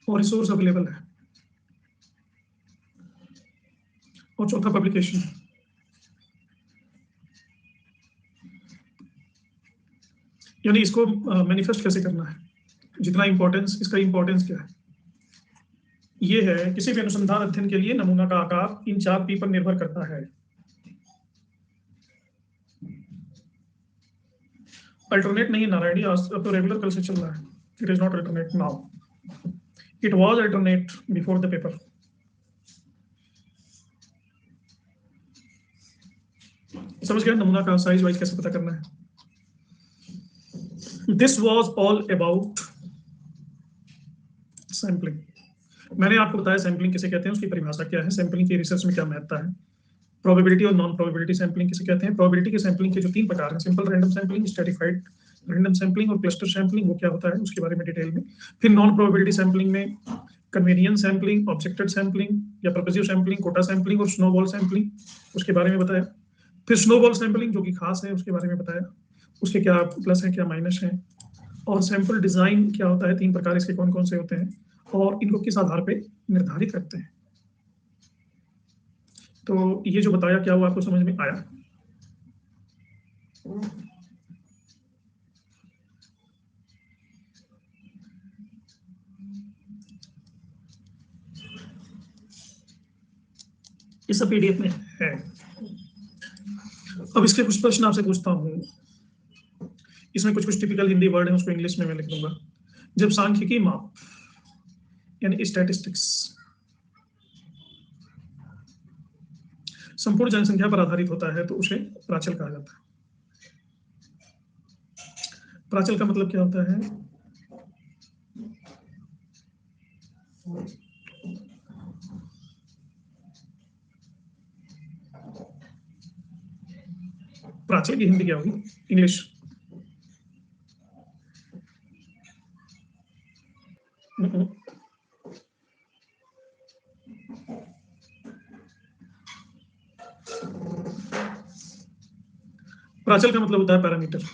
और रिसोर्स अवेलेबल है। और चौथा पब्लिकेशन, यानी इसको मैनिफेस्ट कैसे करना है, जितना इंपॉर्टेंस, इसका इंपॉर्टेंस क्या है। ये है किसी भी अनुसंधान अध्ययन के लिए नमूना का आकार इन 4P पर निर्भर करता है। अल्टरनेट नहीं नारायणी, आज अब तो रेगुलर कल से चल रहा है। It is not alternate now, it was alternate before the paper. समझ गए नमूना का साइज वाइज कैसे पता करना है। This was all about sampling. मैंने आपको बताया सैंपलिंग किसे कहते हैं, उसकी परिभाषा क्या है, सैंपलिंग की रिसर्च में क्या महत्ता है, प्रोबेबिलिटी और नॉन प्रोबेबिलिटी सैंपलिंग किसे कहते हैं, प्रोबेबिलिटी के सैंपलिंग के जो 3 प्रकार हैं, simple random sampling, stratified random sampling और क्लस्टर सैंपलिंग, वो क्या होता है उसके बारे में डिटेल में। फिर नॉन प्रोबेबिलिटी सैंपलिंग में कन्वीनियंस सैंपलिंग, ऑब्जेक्टेड सैंपलिंग या पर्पसिव सैंपलिंग, कोटा सैंपलिंग और स्नोबॉल सैंपलिंग, उसके बारे में बताया। फिर स्नोबॉल सैंपलिंग जो कि खास है उसके बारे में बताया, उसके क्या प्लस है क्या माइनस है, और सैंपल डिजाइन क्या होता है, 3 प्रकार इसके कौन कौन से होते हैं और इनको किस आधार पे निर्धारित करते हैं। तो ये जो बताया क्या वो आपको समझ में आया? ये सब पीडीएफ में है। अब इसके कुछ प्रश्न आपसे पूछता हूँ, इसमें कुछ कुछ टिपिकल हिंदी वर्ड है, उसको इंग्लिश में मैं लिख दूंगा। जब सांख्यिकी माप यानी स्टैटिस्टिक्स संपूर्ण जनसंख्या पर आधारित होता है तो उसे प्राचल कहा जाता है। प्राचल का मतलब क्या होता है? प्राचल की हिंदी क्या होगी? इंग्लिश? प्राचल का मतलब होता है पैरामीटर।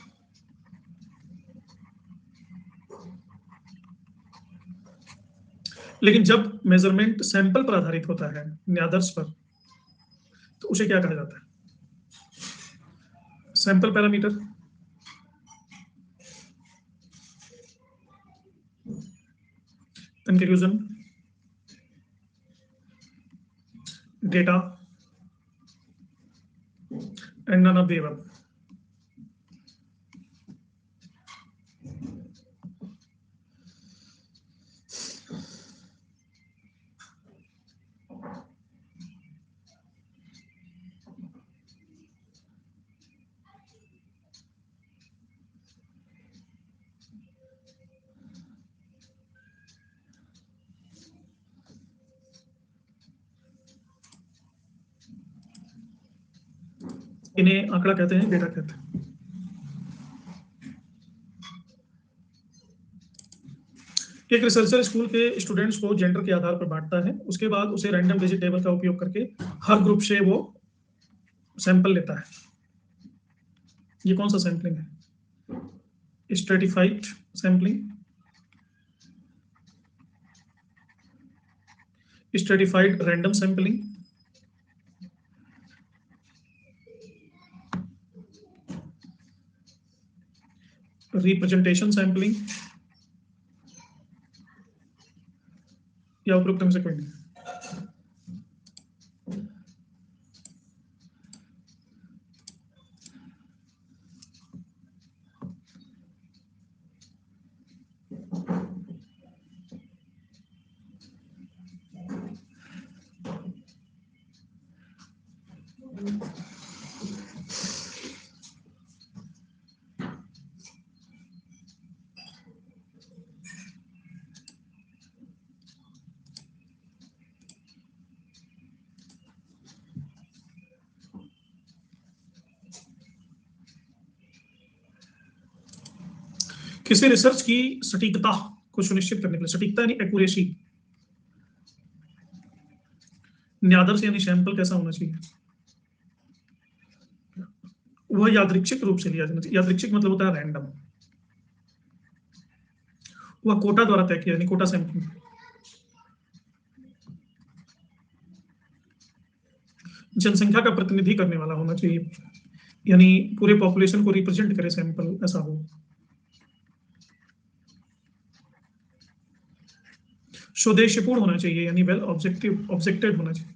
लेकिन जब मेजरमेंट सैंपल पर आधारित होता है, न्यादर्श पर, तो उसे क्या कहा जाता है? Sample parameter. Conclusion, data and none of the above. इन्हें आंकड़ा कहते हैं, डेटा कहते हैं। एक रिसर्चर स्कूल के स्टूडेंट्स को जेंडर के आधार पर बांटता है, उसके बाद उसे रैंडम डिजिट टेबल का उपयोग करके हर ग्रुप से वो सैंपल लेता है। ये कौन सा सैंपलिंग है? Stratified sampling, stratified random sampling, representation sampling, या उपरोक्त में से कोई नहीं? किसी रिसर्च की सटीकता को सुनिश्चित करने के लिए, सटीकता यानी एक्यूरेसी, न्यादर्श यानी सैंपल कैसा होना चाहिए? वह यादृच्छिक रूप से लिया जाना चाहिए। यादृच्छिक मतलब होता है रैंडम। वह कोटा द्वारा तय किया, यानी कोटा सैंपलिंग। जनसंख्या का प्रतिनिधि करने वाला होना चाहिए, यानी पूरे पॉपुलेशन को रिप्रेजेंट करे सैंपल, ऐसा हो। स्वदेशीपूर्ण होना चाहिए, यानी वेल ऑब्जेक्टेड होना चाहिए।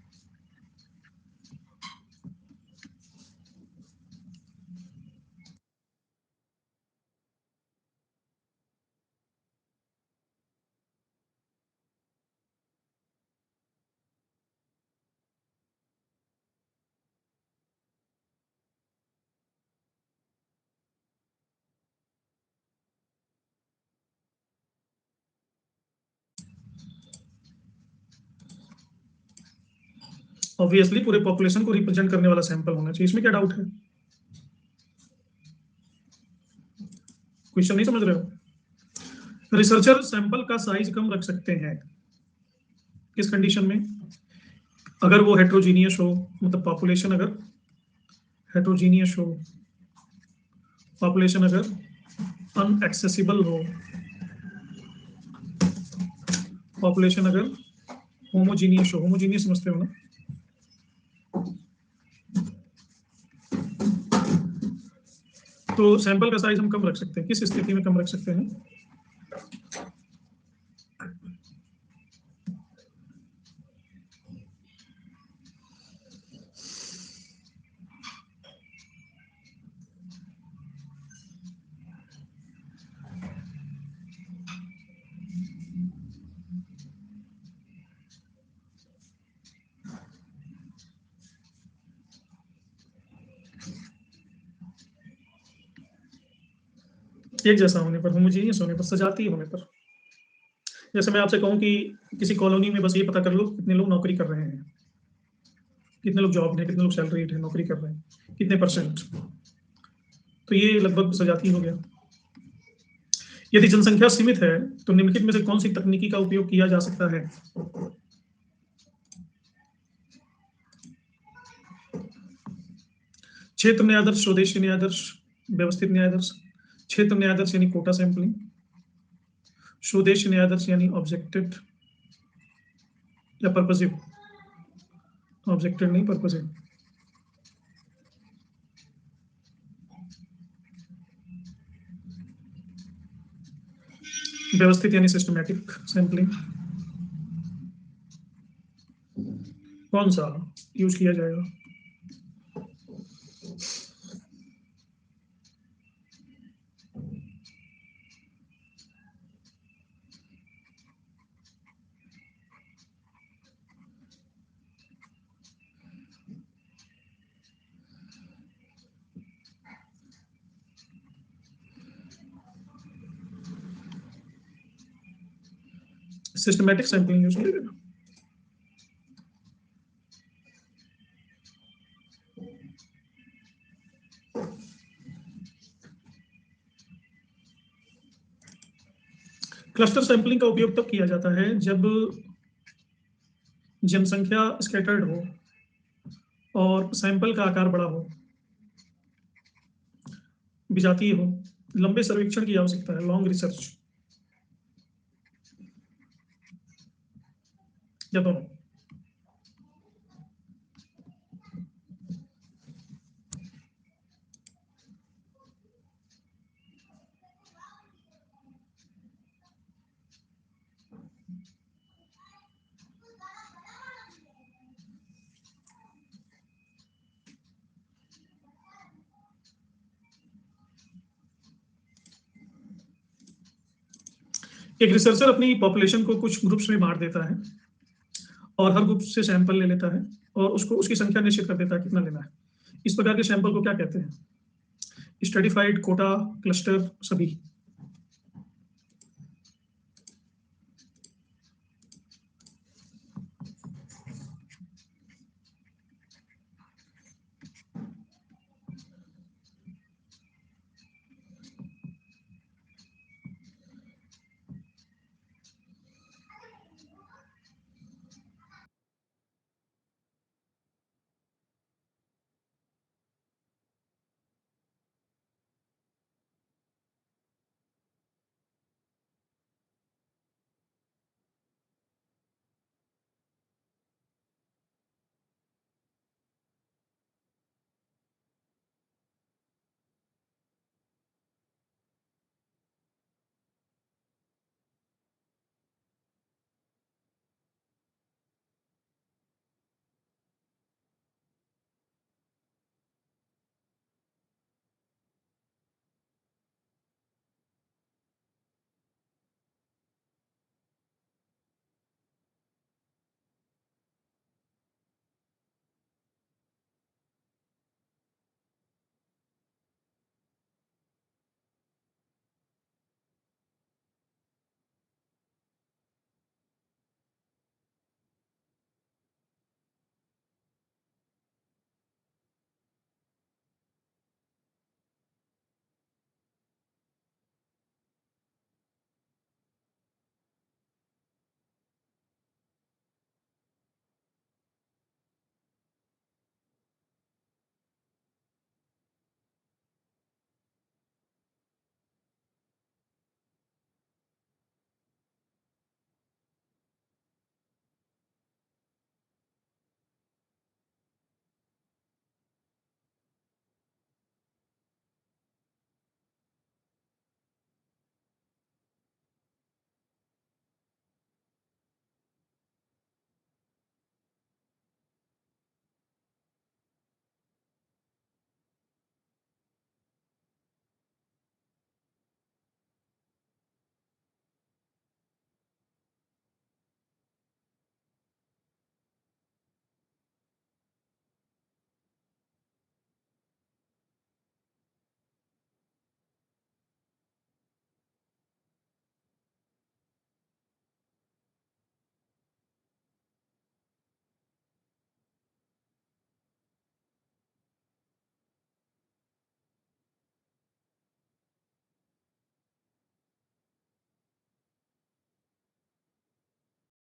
ऑब्वियसली पूरे पॉपुलेशन को रिप्रेजेंट करने वाला सैंपल होना चाहिए, इसमें क्या डाउट है? क्वेश्चन नहीं समझ रहे हो? रिसर्चर सैंपल का साइज कम रख सकते हैं किस कंडीशन में? अगर वो हेट्रोजीनियस हो, मतलब पॉपुलेशन अगर हेट्रोजीनियस हो, पॉपुलेशन अगर अनएक्सेसिबल हो, पॉपुलेशन अगर होमोजीनियस हो। होमोजीनियस समझते हो ना? तो सैंपल का साइज हम कम रख सकते हैं। किस स्थिति में कम रख सकते हैं? एक जैसा होने पर, होमोजीनियस होने पर, सजातीय होने पर। जैसे मैं आपसे कहूँ कि किसी कॉलोनी में बस ये पता कर लो कितने लोग नौकरी कर रहे हैं, कितने लोग जॉब हैं, कितने लोग सैलरीड हैं, नौकरी कर रहे हैं, कितने परसेंट, तो ये लगभग सजातीय हो गया। यदि जनसंख्या सीमित है तो निम्नलिखित में से कौन सी तकनीकी का उपयोग किया जा सकता है? क्षेत्र न्यायादर्श, स्वदेशी न्यायादर्श, व्यवस्थित न्यायादर्श। क्षेत्र न्यायादर्श यानी कोटा सैंपलिंग, स्वदेशी न्यायादर्श यानी ऑब्जेक्टेड या पर्पसिव, ऑब्जेक्टेड नहीं पर्पसिव। व्यवस्थित यानी सिस्टमैटिक सैंपलिंग। कौन सा यूज किया जाएगा? सिस्टमैटिक सैंपलिंग यूज किया जाएगा। क्लस्टर सैंपलिंग का उपयोग तब किया जाता है जब जनसंख्या स्कैटर्ड हो और सैंपल का आकार बड़ा हो, विजातीय हो, लंबे सर्वेक्षण की आवश्यकता है, लॉन्ग रिसर्च, या दोनों। एक रिसर्चर अपनी पॉपुलेशन को कुछ ग्रुप्स में बांट देता है और हर ग्रुप से सैंपल ले लेता है और उसको उसकी संख्या निश्चित कर देता है कितना लेना है। इस प्रकार के सैंपल को क्या कहते हैं? स्ट्रेटिफाइड, कोटा, क्लस्टर, सभी।